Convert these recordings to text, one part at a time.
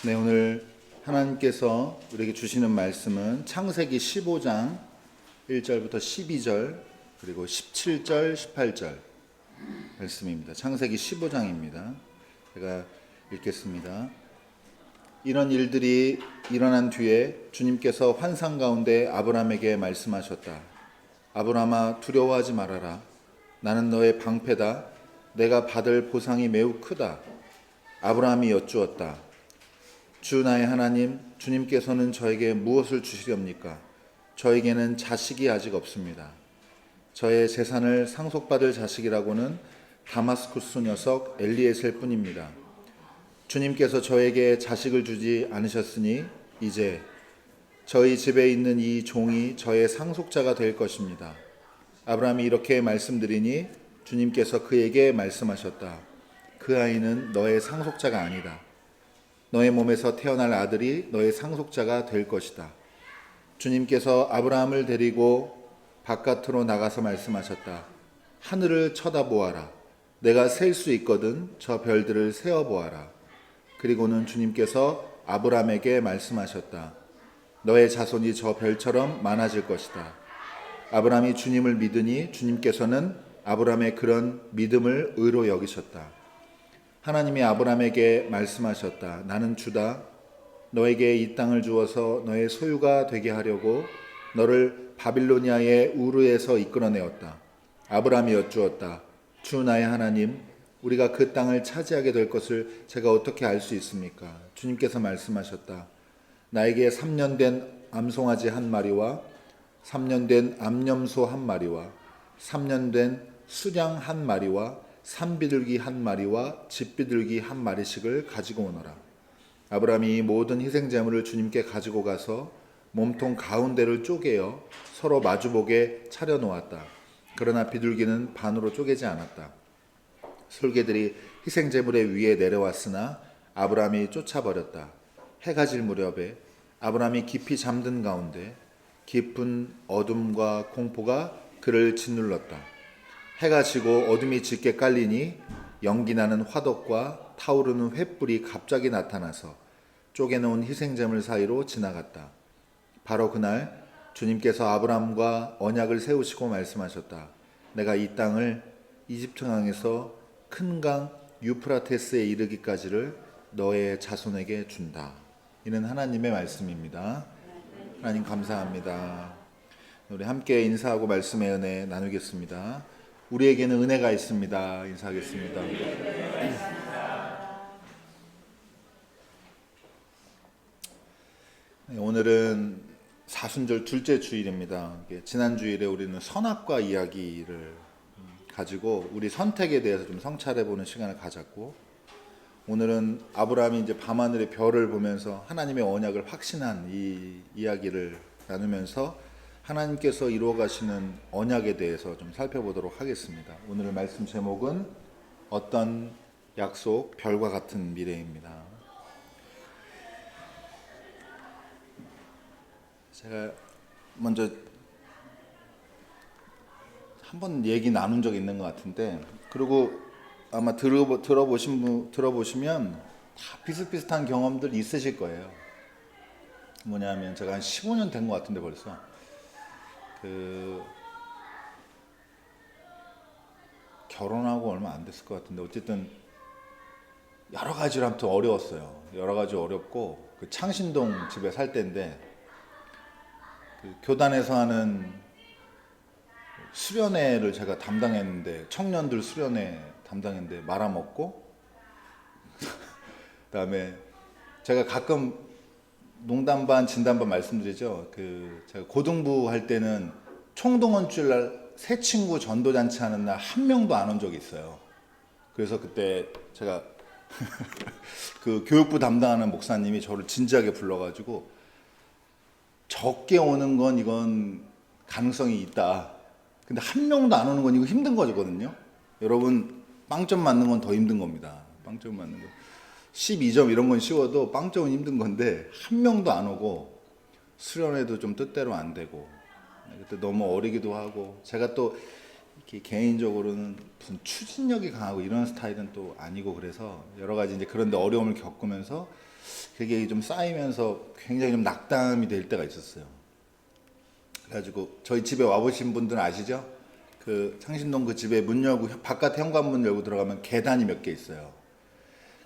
네, 오늘 하나님께서 우리에게 주시는 말씀은 창세기 15장 1절부터 12절 그리고 17절, 18절 말씀입니다. 창세기 15장입니다. 제가 읽겠습니다. 이런 일들이 일어난 뒤에 주님께서 환상 가운데 아브라함에게 말씀하셨다. 아브라함아, 두려워하지 말아라. 나는 너의 방패다. 내가 받을 보상이 매우 크다. 아브라함이 여쭈었다. 주 나의 하나님, 주님께서는 저에게 무엇을 주시렵니까? 저에게는 자식이 아직 없습니다. 저의 재산을 상속받을 자식이라고는 다마스쿠스 녀석 엘리에셀 뿐입니다. 주님께서 저에게 자식을 주지 않으셨으니 이제 저희 집에 있는 이 종이 저의 상속자가 될 것입니다. 아브라함이 이렇게 말씀드리니 주님께서 그에게 말씀하셨다. 그 아이는 너의 상속자가 아니다. 너의 몸에서 태어날 아들이 너의 상속자가 될 것이다. 주님께서 아브라함을 데리고 바깥으로 나가서 말씀하셨다. 하늘을 쳐다보아라. 내가 셀 수 있거든 저 별들을 세어보아라. 그리고는 주님께서 아브라함에게 말씀하셨다. 너의 자손이 저 별처럼 많아질 것이다. 아브라함이 주님을 믿으니 주님께서는 아브라함의 그런 믿음을 의로 여기셨다. 하나님이 아브라함에게 말씀하셨다. 나는 주다. 너에게 이 땅을 주어서 너의 소유가 되게 하려고 너를 바빌로니아의 우르에서 이끌어내었다. 아브라함이 여쭈었다. 주 나의 하나님, 우리가 그 땅을 차지하게 될 것을 제가 어떻게 알 수 있습니까? 주님께서 말씀하셨다. 나에게 3년 된 암송아지 한 마리와 3년 된 암염소 한 마리와 3년 된 수량 한 마리와 산비둘기 한 마리와 집비둘기 한 마리씩을 가지고 오너라. 아브라함이 이 모든 희생제물을 주님께 가지고 가서 몸통 가운데를 쪼개어 서로 마주보게 차려놓았다. 그러나 비둘기는 반으로 쪼개지 않았다. 솔개들이 희생제물의 위에 내려왔으나 아브라함이 쫓아버렸다. 해가 질 무렵에 아브라함이 깊이 잠든 가운데 깊은 어둠과 공포가 그를 짓눌렀다. 해가 지고 어둠이 짙게 깔리니 연기나는 화덕과 타오르는 횃불이 갑자기 나타나서 쪼개놓은 희생제물 사이로 지나갔다. 바로 그날 주님께서 아브라함과 언약을 세우시고 말씀하셨다. 내가 이 땅을 이집트 강에서 큰 강 유프라테스에 이르기까지를 너의 자손에게 준다. 이는 하나님의 말씀입니다. 하나님 감사합니다. 우리 함께 인사하고 말씀의 은혜 나누겠습니다. 우리에게는 은혜가 있습니다. 인사하겠습니다. 오늘은 사순절 둘째 주일입니다. 지난 주일에 우리는 선악과 이야기를 가지고 우리 선택에 대해서 좀 성찰해보는 시간을 가졌고, 오늘은 아브라함이 이제 밤하늘의 별을 보면서 하나님의 언약을 확신한 이 이야기를 나누면서 하나님께서 이루어 가시는 언약에 대해서 좀 살펴보도록 하겠습니다. 오늘 말씀 제목은 어떤 약속, 별과 같은 미래입니다. 제가 먼저 한번 얘기 나눈 적 있는 것 같은데, 그리고 아마 들어보시면 다 비슷비슷한 경험들 있으실 거예요. 뭐냐면 제가 한 15년 된 것 같은데 벌써 결혼하고 얼마 안 됐을 것 같은데, 어쨌든 여러 가지로 아무튼 어려웠어요. 여러 가지 어렵고, 창신동 집에 살 때인데 교단에서 하는 수련회를 제가 담당했는데, 청년들 수련회 담당했는데 말아먹고 그다음에 제가 가끔 농담 반 진담 반 말씀드리죠. 제가 고등부 할 때는 총동원줄 날 새 친구 전도잔치 하는 날 한 명도 안 온 적이 있어요. 그래서 그때 제가 그 교육부 담당하는 목사님이 저를 진지하게 불러가지고, 적게 오는 건 이건 가능성이 있다. 근데 한 명도 안 오는 건 이거 힘든 거거든요. 여러분, 빵점 맞는 건 더 힘든 겁니다. 빵점 맞는 거. 12점 이런 건 쉬워도 빵점은 힘든 건데, 한 명도 안 오고 수련회도 좀 뜻대로 안 되고, 그때 너무 어리기도 하고, 제가 또 이렇게 개인적으로는 무슨 추진력이 강하고 이런 스타일은 또 아니고, 그래서 여러 가지 이제 그런데 어려움을 겪으면서 그게 좀 쌓이면서 굉장히 좀 낙담이 될 때가 있었어요. 그래가지고 저희 집에 와보신 분들은 아시죠? 그 창신동 그 집에 문 열고 바깥 현관문 열고 들어가면 계단이 몇 개 있어요.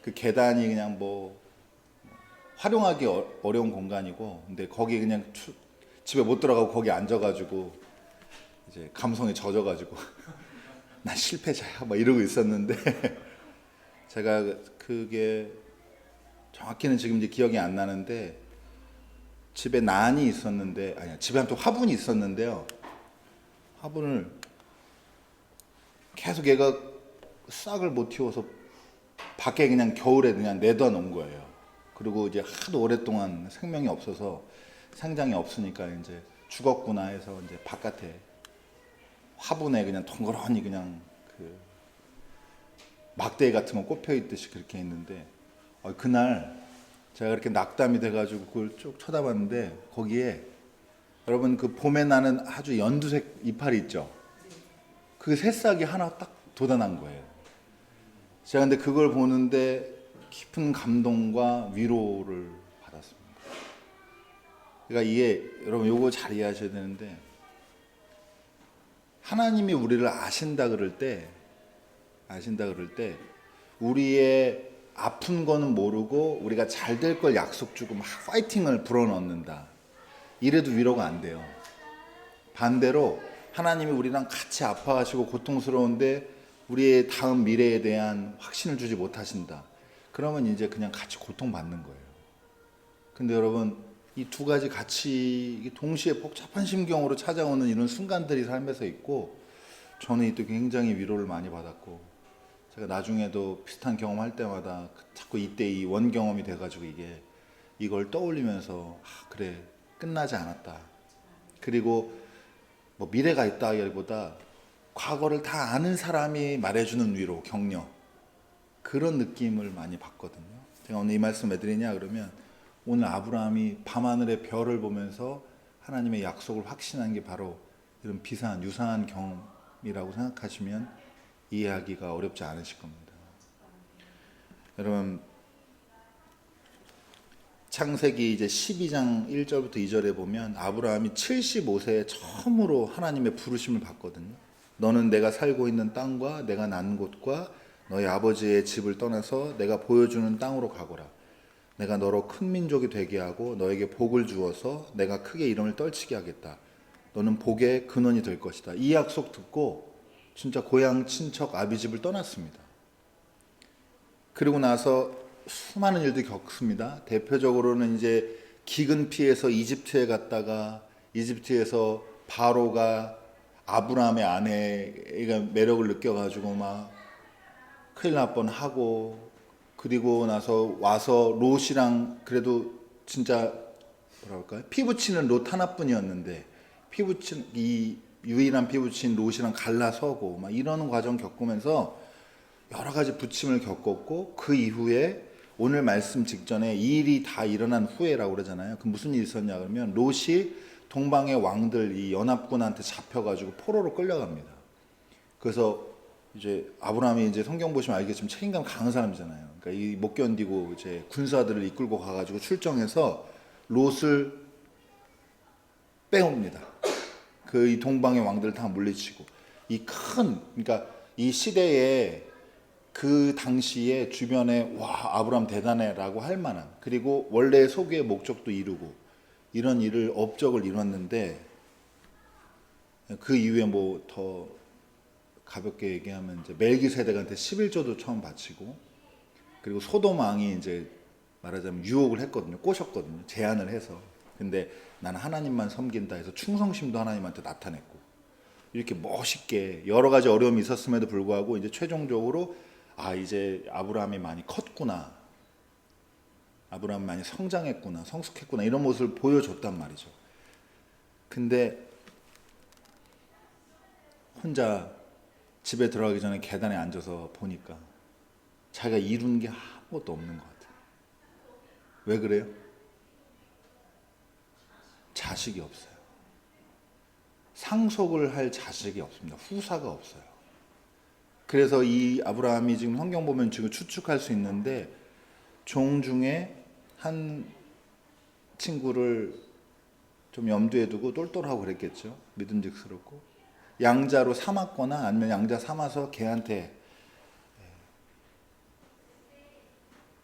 그 계단이 그냥 뭐 활용하기 어려운 공간이고, 근데 거기 그냥 집에 못 들어가고 거기 앉아가지고 이제 감성에 젖어가지고 나 실패자야 막 이러고 있었는데 제가 그게 정확히는 지금 이제 기억이 안 나는데 집에 난이 있었는데, 아니야, 집에 또 화분이 있었는데요. 화분을 계속 얘가 싹을 못 틔워서 밖에 그냥 겨울에 그냥 내다 놓은 거예요. 그리고 이제 하도 오랫동안 생명이 없어서 생장이 없으니까 이제 죽었구나 해서 이제 바깥에 화분에 그냥 덩그러니 그냥 그 막대기 같은 거 꼽혀 있듯이 그렇게 있는데, 그날 제가 그렇게 낙담이 돼가지고 그걸 쭉 쳐다봤는데 거기에 여러분 그 봄에 나는 아주 연두색 이파리 있죠? 그 새싹이 하나 딱 돋아난 거예요. 제가 근데 그걸 보는데 깊은 감동과 위로를 받았습니다. 그러니까 이게 여러분 요거 잘 이해하셔야 되는데, 하나님이 우리를 아신다 그럴 때 우리의 아픈 거는 모르고 우리가 잘 될 걸 약속 주고 막 파이팅을 불어넣는다. 이래도 위로가 안 돼요. 반대로 하나님이 우리랑 같이 아파하시고 고통스러운데 우리의 다음 미래에 대한 확신을 주지 못하신다. 그러면 이제 그냥 같이 고통받는 거예요. 근데 여러분 이 두 가지 같이 동시에 복잡한 심경으로 찾아오는 이런 순간들이 삶에서 있고, 저는 이때 굉장히 위로를 많이 받았고, 제가 나중에도 비슷한 경험할 때마다 자꾸 이때 이 원 경험이 돼가지고 이걸 떠올리면서 그래 끝나지 않았다. 그리고 뭐 미래가 있다기보다 과거를 다 아는 사람이 말해주는 위로, 격려, 그런 느낌을 많이 받거든요. 제가 오늘 이 말씀 왜 드리냐 그러면, 오늘 아브라함이 밤하늘의 별을 보면서 하나님의 약속을 확신한 게 바로 이런 비슷한 유사한 경험이라고 생각하시면 이해하기가 어렵지 않으실 겁니다. 여러분 창세기 이제 12장 1절부터 2절에 보면 아브라함이 75세에 처음으로 하나님의 부르심을 받거든요. 너는 내가 살고 있는 땅과 내가 난 곳과 너희 아버지의 집을 떠나서 내가 보여주는 땅으로 가거라. 내가 너로 큰 민족이 되게 하고 너에게 복을 주어서 내가 크게 이름을 떨치게 하겠다. 너는 복의 근원이 될 것이다. 이 약속 듣고 진짜 고향 친척 아비집을 떠났습니다. 그리고 나서 수많은 일들이 겪습니다. 대표적으로는 이제 기근 피해서 이집트에 갔다가 이집트에서 바로가 아브라함의 아내가 매력을 느껴가지고 막 큰일 날 뻔하고, 그리고 나서 와서 롯이랑 그래도 진짜 뭐랄까요, 피부치는 롯 하나뿐이었는데 피부친 이 유일한 피부친 롯이랑 갈라서고 막 이러는 과정 겪으면서 여러 가지 부침을 겪었고, 그 이후에 오늘 말씀 직전에 이 일이 다 일어난 후에라고 그러잖아요. 그 무슨 일이 있었냐 그러면 롯이 동방의 왕들 이 연합군한테 잡혀가지고 포로로 끌려갑니다. 그래서 이제 아브라함이 이제 성경 보시면 알겠지만 책임감 강한 사람이잖아요. 그러니까 이 못 견디고 이제 군사들을 이끌고 가가지고 출정해서 롯을 빼옵니다. 그 이 동방의 왕들 다 물리치고, 그러니까 이 시대에 그 당시에 주변에 와 아브라함 대단해라고 할 만한, 그리고 원래 소유의 목적도 이루고 이런 일을 업적을 이뤘는데, 그 이후에 뭐 더 가볍게 얘기하면 이제 멜기세덱한테 11조도 처음 바치고, 그리고 소돔 왕이 이제 말하자면 유혹을 했거든요. 꼬셨거든요. 제안을 해서. 근데 나는 하나님만 섬긴다 해서 충성심도 하나님한테 나타냈고, 이렇게 멋있게 여러 가지 어려움이 있었음에도 불구하고 이제 최종적으로 이제 아브라함이 많이 컸구나, 아브라함이 많이 성장했구나, 성숙했구나, 이런 모습을 보여줬단 말이죠. 근데 혼자 집에 들어가기 전에 계단에 앉아서 보니까 자기가 이룬 게 아무것도 없는 것 같아요. 왜 그래요? 자식이 없어요. 상속을 할 자식이 없습니다. 후사가 없어요. 그래서 이 아브라함이 지금 성경 보면 지금 추측할 수 있는데 종 중에 한 친구를 좀 염두에 두고 똘똘하고 그랬겠죠. 믿음직스럽고 양자로 삼았거나 아니면 양자 삼아서 걔한테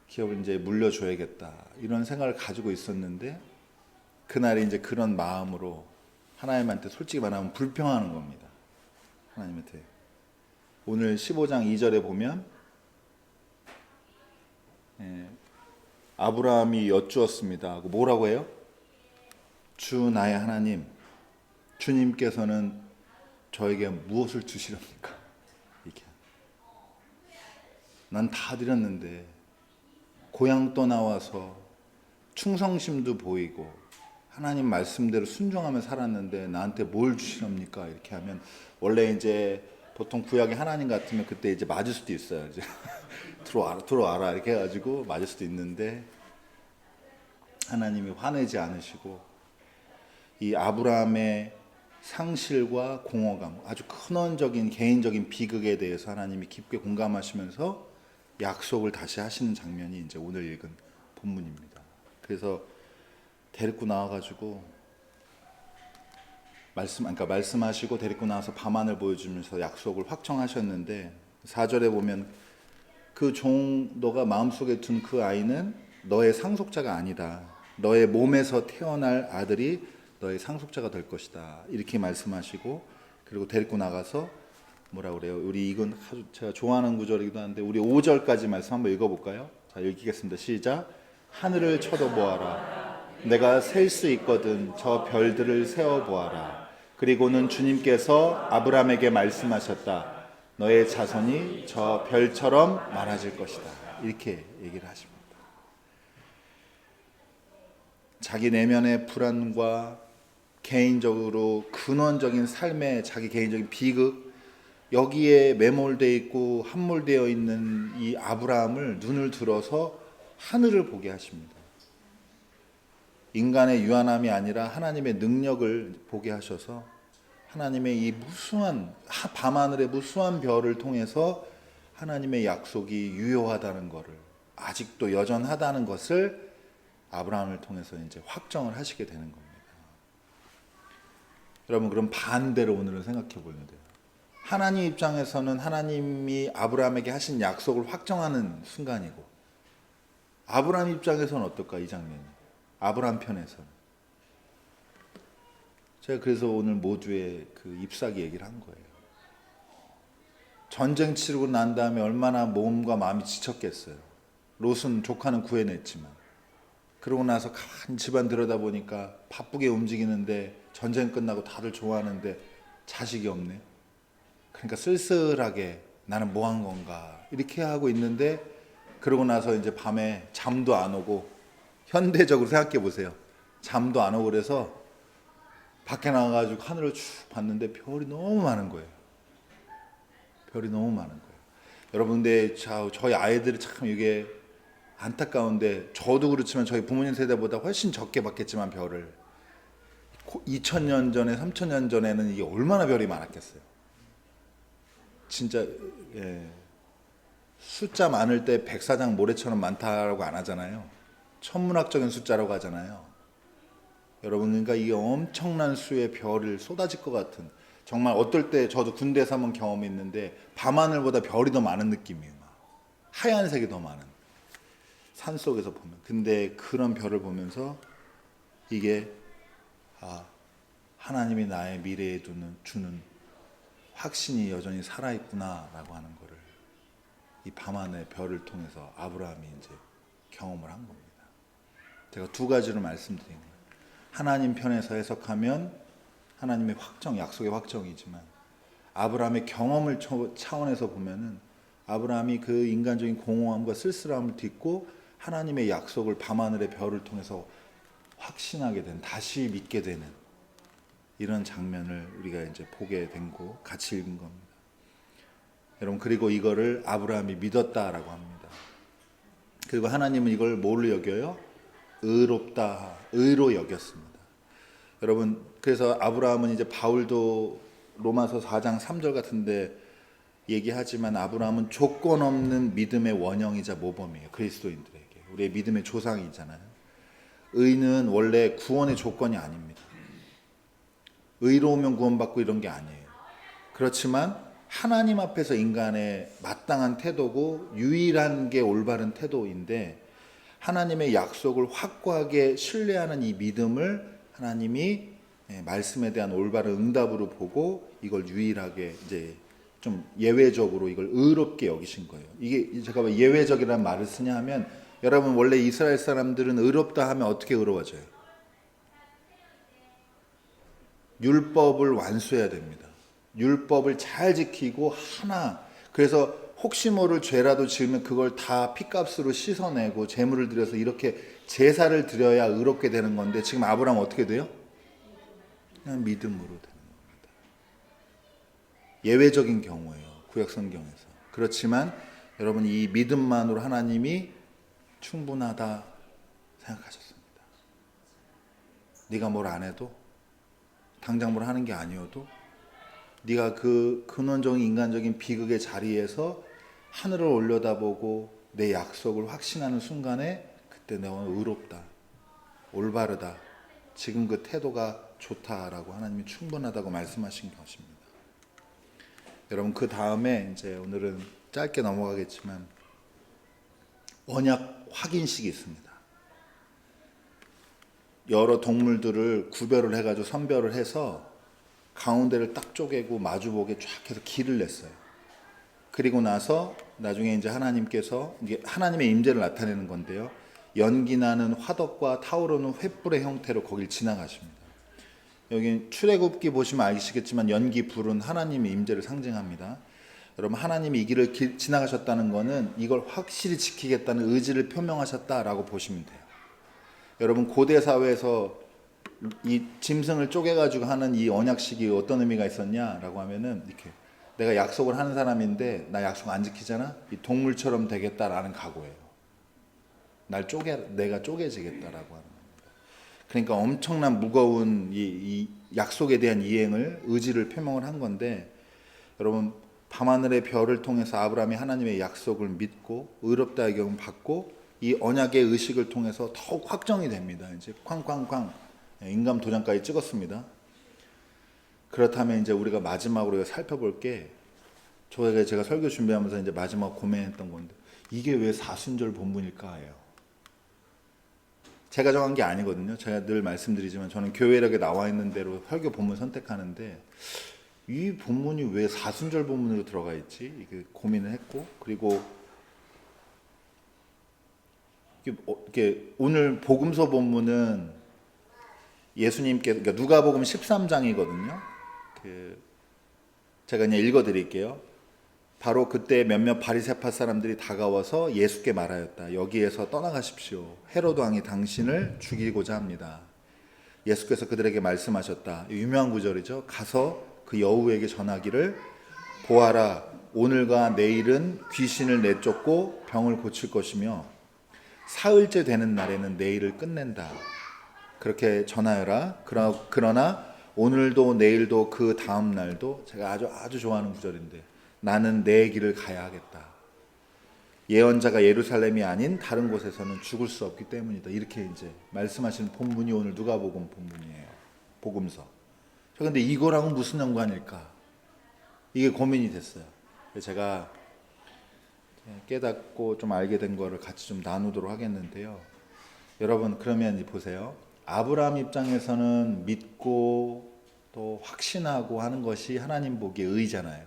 기업을 이제 물려줘야겠다 이런 생각을 가지고 있었는데 그날이 이제 그런 마음으로 하나님한테 솔직히 말하면 불평하는 겁니다. 하나님한테 오늘 15장 2절에 보면 아브라함이 여쭈었습니다 하고 뭐라고 해요? 주 나의 하나님 주님께서는 저에게 무엇을 주시렵니까? 이게 난 다 드렸는데 고향 떠나와서 충성심도 보이고 하나님 말씀대로 순종하며 살았는데 나한테 뭘 주시렵니까? 이렇게 하면 원래 이제 보통 구약의 하나님 같으면 그때 이제 맞을 수도 있어요. 이제 들어와라 이렇게 해가지고 맞을 수도 있는데 하나님이 화내지 않으시고 이 아브라함의 상실과 공허감, 아주 근원적인 개인적인 비극에 대해서 하나님이 깊게 공감하시면서 약속을 다시 하시는 장면이 이제 오늘 읽은 본문입니다. 그래서 데리고 나와가지고 말씀하시고 데리고 나와서 밤하늘 보여주면서 약속을 확정하셨는데 4절에 보면 그 종 너가 마음속에 둔 그 아이는 너의 상속자가 아니다. 너의 몸에서 태어날 아들이 너의 상속자가 될 것이다. 이렇게 말씀하시고 그리고 데리고 나가서 뭐라 그래요? 우리 이건 제가 좋아하는 구절이기도 한데 우리 5절까지 말씀 한번 읽어볼까요? 자, 읽겠습니다. 시작. 하늘을 쳐다보아라. 내가 셀 수 있거든 저 별들을 세어보아라. 그리고는 주님께서 아브라함에게 말씀하셨다. 너의 자손이 저 별처럼 많아질 것이다. 이렇게 얘기를 하십니다. 자기 내면의 불안과 개인적으로 근원적인 삶의 자기 개인적인 비극 여기에 매몰되어 있고 함몰되어 있는 이 아브라함을 눈을 들어서 하늘을 보게 하십니다. 인간의 유한함이 아니라 하나님의 능력을 보게 하셔서 하나님의 이 무수한 밤하늘의 무수한 별을 통해서 하나님의 약속이 유효하다는 것을 아직도 여전하다는 것을 아브라함을 통해서 이제 확정을 하시게 되는 겁니다. 여러분 그럼 반대로 오늘은 생각해 보면 돼요. 하나님 입장에서는 하나님이 아브라함에게 하신 약속을 확정하는 순간이고 아브라함 입장에서는 어떨까 이 장면이 아브라함 편에서는 제가 그래서 오늘 모두의 그 잎사귀 얘기를 한 거예요. 전쟁 치르고 난 다음에 얼마나 몸과 마음이 지쳤겠어요. 롯은 조카는 구해냈지만 그러고 나서 가만히 집안 들여다보니까 바쁘게 움직이는데 전쟁 끝나고 다들 좋아하는데 자식이 없네. 그러니까 쓸쓸하게 나는 뭐 한 건가 이렇게 하고 있는데 그러고 나서 이제 밤에 잠도 안 오고 현대적으로 생각해 보세요. 잠도 안 오고 그래서 밖에 나가가지고 하늘을 쭉 봤는데 별이 너무 많은 거예요. 별이 너무 많은 거예요. 여러분 근데 저희 아이들이 참 이게 안타까운데 저도 그렇지만 저희 부모님 세대보다 훨씬 적게 봤겠지만 별을 2000년 전에 3000년 전에는 이게 얼마나 별이 많았겠어요. 진짜 숫자 많을 때 백사장 모래처럼 많다라고 안 하잖아요. 천문학적인 숫자라고 하잖아요. 여러분 그러니까 이게 엄청난 수의 별을 쏟아질 것 같은 정말 어떨 때 저도 군대에서 한번 경험이 있는데 밤하늘보다 별이 더 많은 느낌이에요. 하얀색이 더 많은 산속에서 보면 근데 그런 별을 보면서 이게 하나님이 나의 미래에 주는 확신이 여전히 살아있구나라고 하는 거를 이 밤하늘 별을 통해서 아브라함이 이제 경험을 한 겁니다. 제가 두 가지로 말씀드린 거예요. 하나님 편에서 해석하면 하나님의 확정, 약속의 확정이지만 아브라함의 경험을 차원에서 보면은 아브라함이 그 인간적인 공허함과 쓸쓸함을 딛고 하나님의 약속을 밤하늘의 별을 통해서 확신하게 된, 다시 믿게 되는 이런 장면을 우리가 이제 보게 된 거 같이 읽은 겁니다. 여러분 그리고 이거를 아브라함이 믿었다라고 합니다. 그리고 하나님은 이걸 뭘로 여겨요? 의로 여겼습니다. 여러분 그래서 아브라함은 이제 바울도 로마서 4장 3절 같은데 얘기하지만 아브라함은 조건 없는 믿음의 원형이자 모범이에요. 그리스도인들에게. 우리의 믿음의 조상이잖아요. 의는 원래 구원의 조건이 아닙니다. 의로우면 구원받고 이런 게 아니에요. 그렇지만 하나님 앞에서 인간의 마땅한 태도고 유일한 게 올바른 태도인데, 하나님의 약속을 확고하게 신뢰하는 이 믿음을 하나님이 말씀에 대한 올바른 응답으로 보고 이걸 유일하게 이제 좀 예외적으로 이걸 의롭게 여기신 거예요. 이게 제가 왜 예외적이라는 말을 쓰냐 하면, 여러분 원래 이스라엘 사람들은 의롭다 하면 어떻게 의로워져요? 율법을 완수해야 됩니다. 율법을 잘 지키고 하나, 그래서 혹시 모를 죄라도 지으면 그걸 다 피값으로 씻어내고 제물을 드려서 이렇게 제사를 드려야 의롭게 되는 건데, 지금 아브라함 어떻게 돼요? 그냥 믿음으로 되는 겁니다. 예외적인 경우예요, 구약 성경에서. 그렇지만 여러분 이 믿음만으로 하나님이 충분하다 생각하셨습니다. 네가 뭘 안 해도, 당장 뭘 하는 게 아니어도, 네가 그 근원적인 인간적인 비극의 자리에서 하늘을 올려다보고 내 약속을 확신하는 순간에 그때 내가 의롭다, 올바르다, 지금 그 태도가 좋다라고 하나님이 충분하다고 말씀하신 것입니다. 여러분 그 다음에 이제 오늘은 짧게 넘어가겠지만 언약 확인식이 있습니다. 여러 동물들을 구별을 해가지고 선별을 해서 가운데를 딱 쪼개고 마주보게 쫙 해서 길을 냈어요. 그리고 나서 나중에 이제 하나님께서, 이게 하나님의 임재를 나타내는 건데요, 연기 나는 화덕과 타오르는 횃불의 형태로 거길 지나가십니다. 여기 출애굽기 보시면 아시겠지만 연기 불은 하나님의 임재를 상징합니다. 여러분 하나님이 이 길을 지나가셨다는 것은 이걸 확실히 지키겠다는 의지를 표명하셨다라고 보시면 돼요. 여러분 고대 사회에서 이 짐승을 쪼개가지고 하는 이 언약식이 어떤 의미가 있었냐라고 하면은, 이렇게 내가 약속을 하는 사람인데 나 약속 안 지키잖아, 이 동물처럼 되겠다라는 각오예요. 내가 쪼개지겠다라고 하는 겁니다. 그러니까 엄청난 무거운 이 약속에 대한 이행을, 의지를 표명을 한 건데, 여러분 밤하늘의 별을 통해서 아브라함이 하나님의 약속을 믿고 의롭다의 경험 받고 이 언약의 의식을 통해서 더욱 확정이 됩니다. 이제 쾅쾅쾅 인감 도장까지 찍었습니다. 그렇다면 이제 우리가 마지막으로 살펴볼 게, 제가 설교 준비하면서 이제 마지막 고민했던 건데, 이게 왜 사순절 본문일까예요. 제가 정한 게 아니거든요. 제가 늘 말씀드리지만 저는 교회력에 나와 있는 대로 설교 본문 선택하는데, 이 본문이 왜 사순절 본문으로 들어가 있지? 이게 고민을 했고, 그리고 이게 오늘 복음서 본문은 예수님께, 그러니까 누가복음 13장이거든요. 제가 그냥 읽어드릴게요. 바로 그때 몇몇 바리새파 사람들이 다가와서 예수께 말하였다. 여기에서 떠나가십시오. 헤로드 왕이 당신을 죽이고자 합니다. 예수께서 그들에게 말씀하셨다. 유명한 구절이죠. 가서 그 여우에게 전하기를, 보아라, 오늘과 내일은 귀신을 내쫓고 병을 고칠 것이며 사흘째 되는 날에는 내일을 끝낸다. 그렇게 전하여라. 그러나 오늘도 내일도 그 다음 날도, 제가 아주 좋아하는 구절인데, 나는 내 길을 가야 하겠다. 예언자가 예루살렘이 아닌 다른 곳에서는 죽을 수 없기 때문이다. 이렇게 이제 말씀하신 본문이 오늘 누가복음 본문이에요. 복음서. 그런데 이거랑은 무슨 연관일까? 이게 고민이 됐어요. 제가 깨닫고 좀 알게 된 거를 같이 좀 나누도록 하겠는데요. 여러분 그러면 보세요. 아브라함 입장에서는 믿고 또 확신하고 하는 것이 하나님 보기에 의잖아요.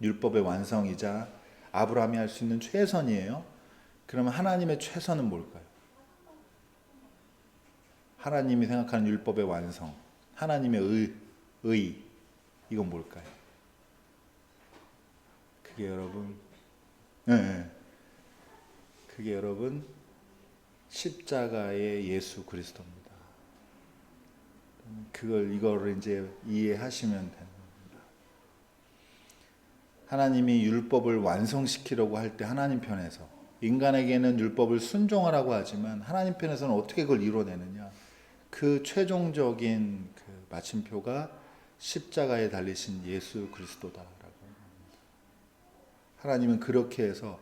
율법의 완성이자 아브라함이 할 수 있는 최선이에요. 그러면 하나님의 최선은 뭘까요? 하나님이 생각하는 율법의 완성, 하나님의 의, 이건 뭘까요? 그게 여러분, 그게 여러분 십자가의 예수 그리스도입니다. 이거를 이제 이해하시면 됩니다. 하나님이 율법을 완성시키려고 할 때 하나님 편에서, 인간에게는 율법을 순종하라고 하지만 하나님 편에서는 어떻게 그걸 이뤄내느냐, 그 최종적인 그 마침표가 십자가에 달리신 예수 그리스도다라고 합니다. 하나님은 그렇게 해서,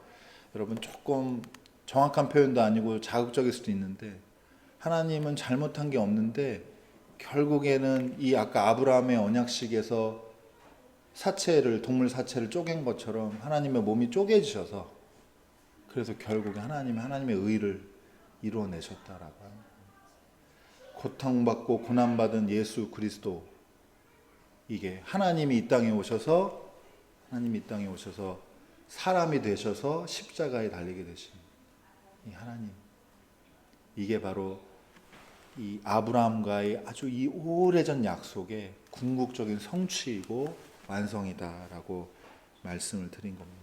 여러분 조금 정확한 표현도 아니고 자극적일 수도 있는데 하나님은 잘못한 게 없는데 결국에는 이 아까 아브라함의 언약식에서 동물 사체를 쪼갠 것처럼 하나님의 몸이 쪼개지셔서 그래서 결국에 하나님의 의를 이루어내셨다라고 합니다. 고통받고 고난받은 예수 그리스도, 이게 하나님이 이 땅에 오셔서 사람이 되셔서 십자가에 달리게 되신 이 하나님, 이게 바로 이 아브라함과의 아주 이 오래전 약속의 궁극적인 성취이고 완성이다라고 말씀을 드린 겁니다.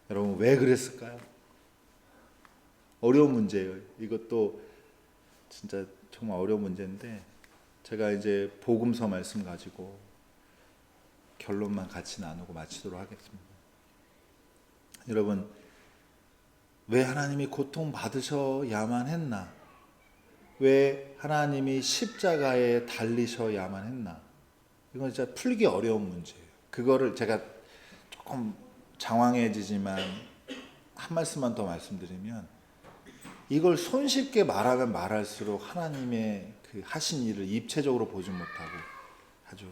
여러분, 왜 그랬을까요? 어려운 문제예요. 이것도 진짜 정말 어려운 문제인데 제가 이제 복음서 말씀 가지고 결론만 같이 나누고 마치도록 하겠습니다. 여러분, 왜 하나님이 고통 받으셔야만 했나? 왜 하나님이 십자가에 달리셔야만 했나? 이건 진짜 풀기 어려운 문제예요. 그거를 제가 조금 장황해지지만 한 말씀만 더 말씀드리면, 이걸 손쉽게 말하면 말할수록 하나님의 그 하신 일을 입체적으로 보지 못하고 아주,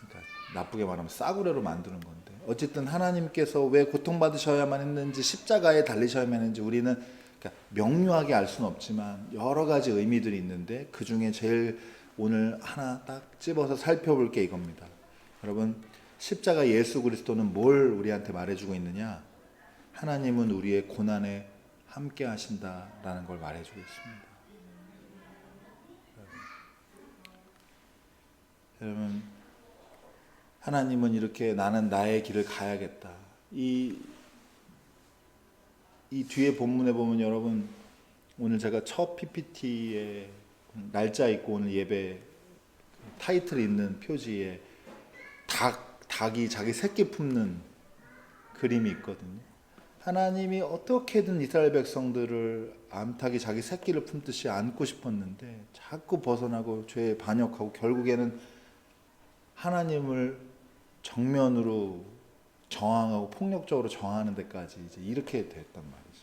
그러니까 나쁘게 말하면 싸구려로 만드는 건데, 어쨌든 하나님께서 왜 고통받으셔야만 했는지, 십자가에 달리셔야만 했는지 우리는 그러니까 명료하게 알 수는 없지만 여러 가지 의미들이 있는데, 그 중에 제일 오늘 하나 딱 집어서 살펴볼 게 이겁니다. 여러분, 십자가 예수 그리스도는 뭘 우리한테 말해주고 있느냐? 하나님은 우리의 고난에 함께 하신다라는 걸 말해주고 있습니다. 여러분, 하나님은 이렇게 나는 나의 길을 가야겠다. 이 뒤에 본문에 보면 여러분, 오늘 제가 첫 PPT에 날짜 있고 오늘 예배 타이틀 있는 표지에 닭이 자기 새끼 품는 그림이 있거든요. 하나님이 어떻게든 이스라엘 백성들을 암탉이 자기 새끼를 품듯이 안고 싶었는데 자꾸 벗어나고 죄에 반역하고 결국에는 하나님을 정면으로 저항하고 폭력적으로 저항하는 데까지 이제 이렇게 됐단 말이죠.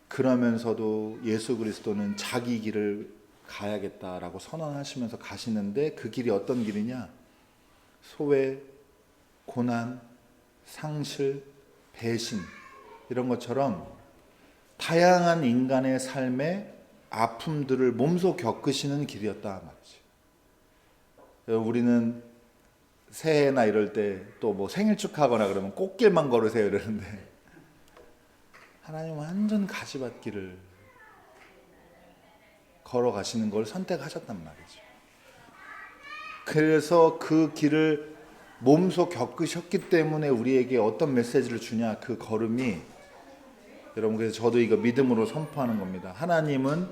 그러면서도 예수 그리스도는 자기 길을 가야겠다라고 선언하시면서 가시는데, 그 길이 어떤 길이냐? 소외, 고난, 상실, 배신, 이런 것처럼 다양한 인간의 삶의 아픔들을 몸소 겪으시는 길이었다 말이죠. 우리는 새해나 이럴 때 또 뭐 생일 축하하거나 그러면 꽃길만 걸으세요 이러는데, 하나님은 완전 가시밭길을 걸어가시는 걸 선택하셨단 말이죠. 그래서 그 길을 몸소 겪으셨기 때문에 우리에게 어떤 메시지를 주냐, 그 걸음이, 여러분, 그래서 저도 이거 믿음으로 선포하는 겁니다. 하나님은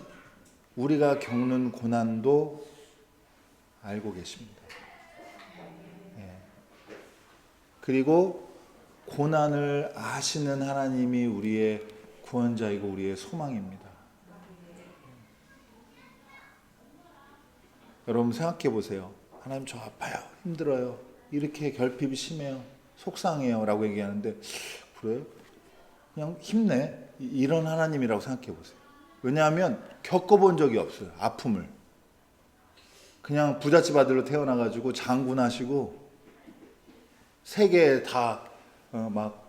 우리가 겪는 고난도 알고 계십니다. 그리고 고난을 아시는 하나님이 우리의 구원자이고 우리의 소망입니다. 여러분 생각해 보세요. 하나님, 저 아파요, 힘들어요, 이렇게 결핍이 심해요, 속상해요 라고 얘기하는데, 그래요? 그냥 힘내, 이런 하나님이라고 생각해 보세요. 왜냐하면 겪어본 적이 없어요. 아픔을. 그냥 부잣집 아들로 태어나가지고 장군하시고 세계에 다 막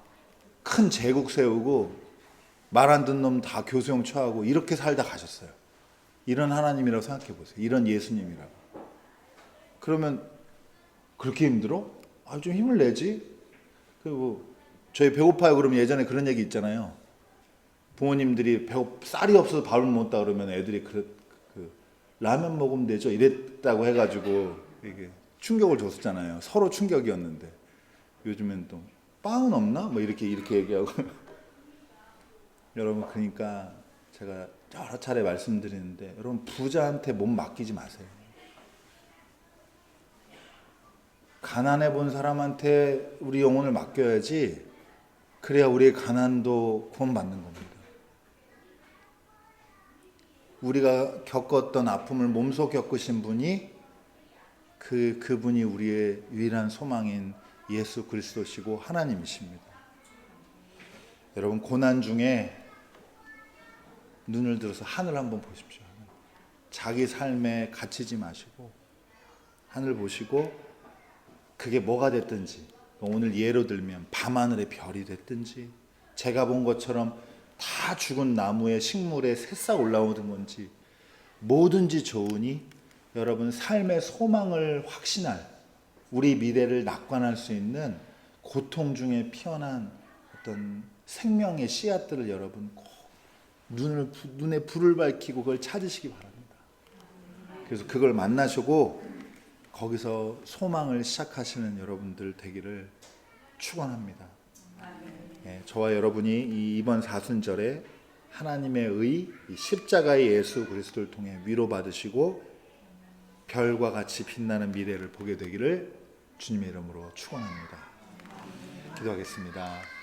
큰 제국 세우고 말 안 듣는 놈 다 교수형 처하고 이렇게 살다 가셨어요. 이런 하나님이라고 생각해 보세요. 이런 예수님이라고. 그러면 그렇게 힘들어? 좀 힘을 내지. 그리고 저희 배고파요 그러면 예전에 그런 얘기 있잖아요. 부모님들이 쌀이 없어서 밥을 못 먹다 그러면 애들이 라면 먹으면 되죠 이랬다고 해가지고 이게 충격을 줬었잖아요. 서로 충격이었는데, 요즘엔 또 빵은 없나? 뭐 이렇게 얘기하고. 여러분, 그러니까 제가 여러 차례 말씀드리는데, 여러분 부자한테 몸 맡기지 마세요. 가난해 본 사람한테 우리 영혼을 맡겨야지. 그래야 우리의 가난도 구원받는 겁니다. 우리가 겪었던 아픔을 몸소 겪으신 분이 그분이 우리의 유일한 소망인 예수 그리스도시고 하나님이십니다. 여러분 고난 중에 눈을 들어서 하늘 한번 보십시오. 자기 삶에 갇히지 마시고 하늘 보시고 그게 뭐가 됐든지 오늘 예로 들면 밤하늘의 별이 됐든지 제가 본 것처럼 다 죽은 나무에 식물에 새싹 올라오는 건지 뭐든지 좋으니 여러분 삶의 소망을 확신할 우리 미래를 낙관할 수 있는 고통 중에 피어난 어떤 생명의 씨앗들을 여러분 꼭 눈에 불을 밝히고 그걸 찾으시기 바랍니다. 그래서 그걸 만나시고 거기서 소망을 시작하시는 여러분들 되기를 축원합니다. 저와 여러분이 이번 사순절에 하나님의 의 십자가의 예수 그리스도를 통해 위로받으시고 별과 같이 빛나는 미래를 보게 되기를 주님의 이름으로 축원합니다. 기도하겠습니다.